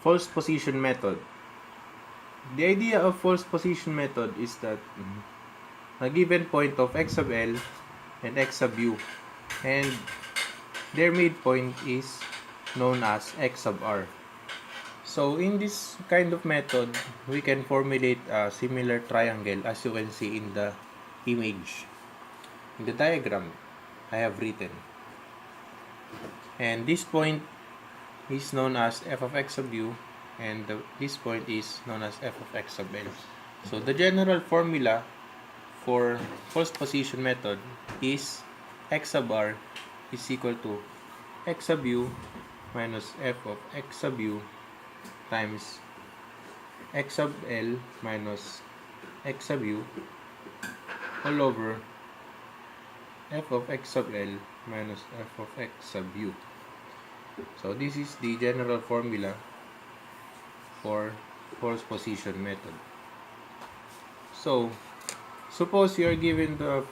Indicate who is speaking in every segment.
Speaker 1: false position method. The idea of false position method is that a given point of x sub L and x sub U, and their midpoint is known as x sub R. So in this kind of method, we can formulate a similar triangle as you can see in the image. In the diagram I have written. And this point is known as f of x sub U, and this point is known as f of x sub L. So the general formula for false position method is x sub R is equal to x sub U minus f of x sub U times x sub L minus x sub U all over f of x sub L minus f of x sub U. So this is the general formula for false position method. So suppose you are given the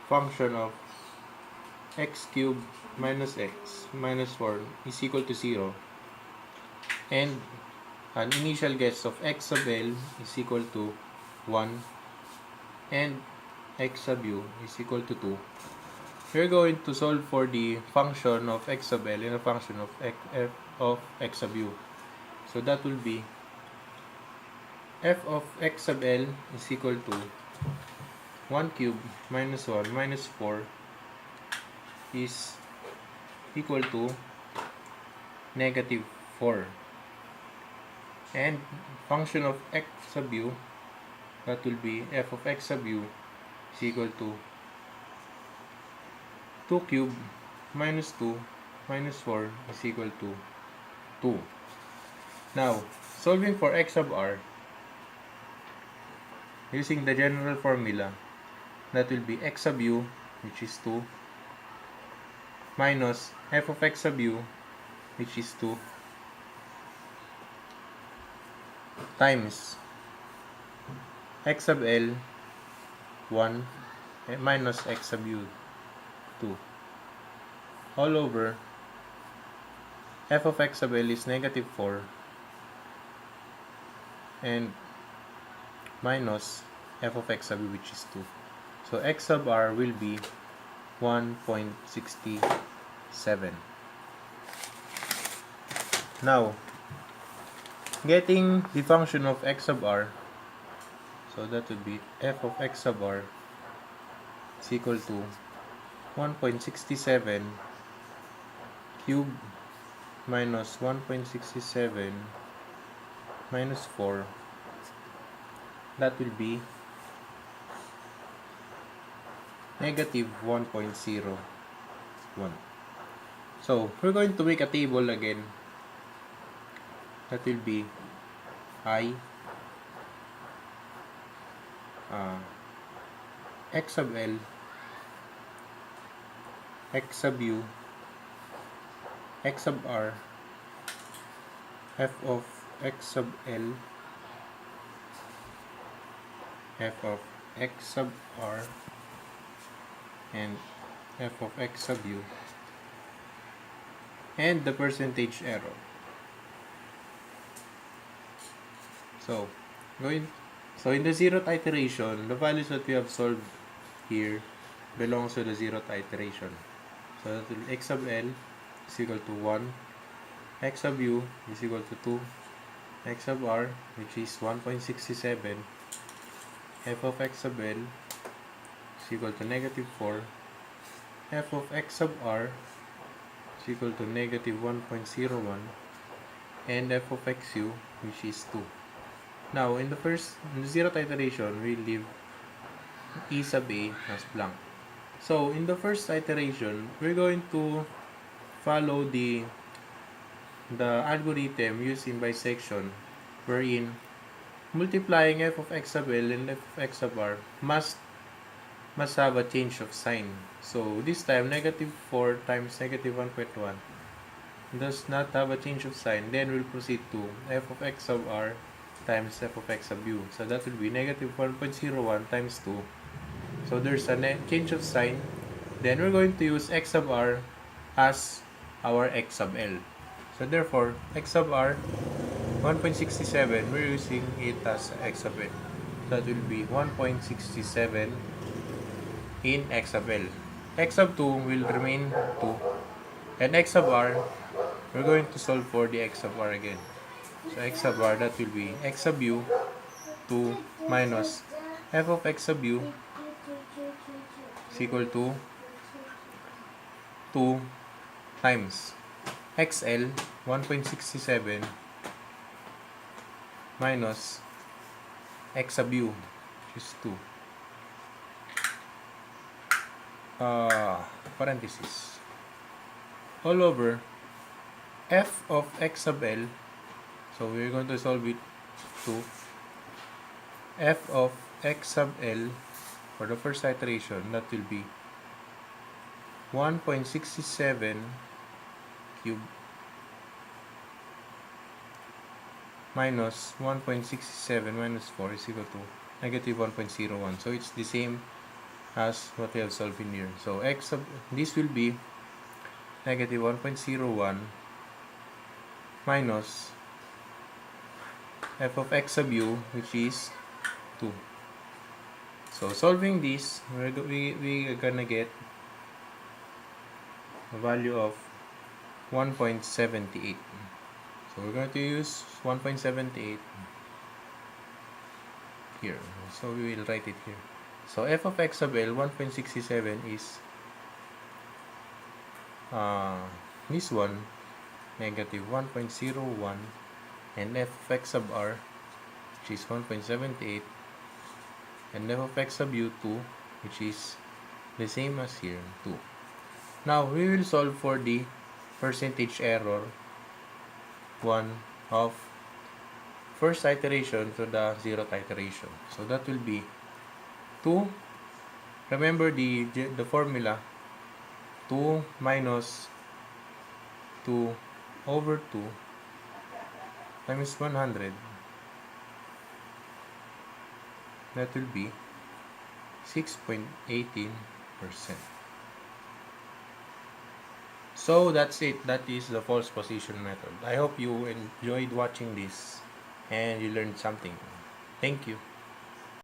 Speaker 1: function of x cubed minus x minus 4 is equal to 0, and an initial guess of x sub L is equal to 1 and x sub U is equal to 2. We're going to solve for the function of x sub L and a function of x sub U. So that will be f of x sub L is equal to 1 cubed minus 1 minus 4 is equal to negative 4. And function of x sub U, that will be f of x sub U is equal to 2 cubed minus 2 minus 4 is equal to 2. Now, solving for x sub R using the general formula, that will be x sub U, which is 2, minus f of x sub U, which is 2, times x sub L 1 minus x sub U 2 all over f of x sub L is negative 4 and minus f of x sub U, which is 2. So x sub R will be 1.67. Now, getting the function of x sub R, so that would be f of x sub R is equal to 1.67 cube minus 1.67 minus 4, that will be negative 1.01. So we're going to make a table again. That will be I x sub L, x sub U, x sub R, f of x sub L, f of x sub R, and f of x sub U, and the percentage error. So in the zeroth iteration, the values that we have solved here belongs to the zeroth iteration. So that will x sub L is equal to 1, x sub U is equal to 2, x sub R, which is 1.67, f of x sub L is equal to negative 4, f of x sub R is equal to negative 1.01, and f of x U, which is 2. Now, in the zeroth iteration, we leave E sub A as blank. So, in the first iteration, we're going to follow the algorithm used in bisection, wherein multiplying f of x sub L and f of x sub R must have a change of sign. So, this time, negative 4 times negative 1.1 does not have a change of sign. Then, we'll proceed to f of x sub R times f of x sub U. So that will be negative 1.01 times 2. So there's a change of sign. Then we're going to use x sub R as our x sub L. So therefore, x sub R 1.67, we're using it as hexabel. That will be 1.67 in hexabel. X sub 2 will remain 2. And x sub r, we're going to solve for the x sub r again. So x sub r, that will be x sub u 2 minus f of x sub u is equal to 2 times xl 1.67 minus x sub u, which is 2. Parenthesis. All over f of x sub l. So we're going to solve it to f of x sub l for the first iteration. That will be 1.67 cube minus 1.67 minus 4 is equal to negative 1.01. So it's the same as what we have solved in here. So x sub this will be negative 1.01 minus f of x sub u, which is 2. So solving this, we are gonna get a value of 1.78. So we're going to use 1.78 here. So we will write it here. So f of x sub l 1.67 is this one, negative 1.01, and f of x sub r, which is 1.78, and f of x sub u 2, which is the same as here, 2. Now we will solve for the percentage error 1 of first iteration to the 0th iteration. So that will be 2. Remember the formula, 2 minus 2 over 2 times 100. That will be 6.18%. So that's it. That is the false position method. I hope you enjoyed watching this and you learned something. Thank you.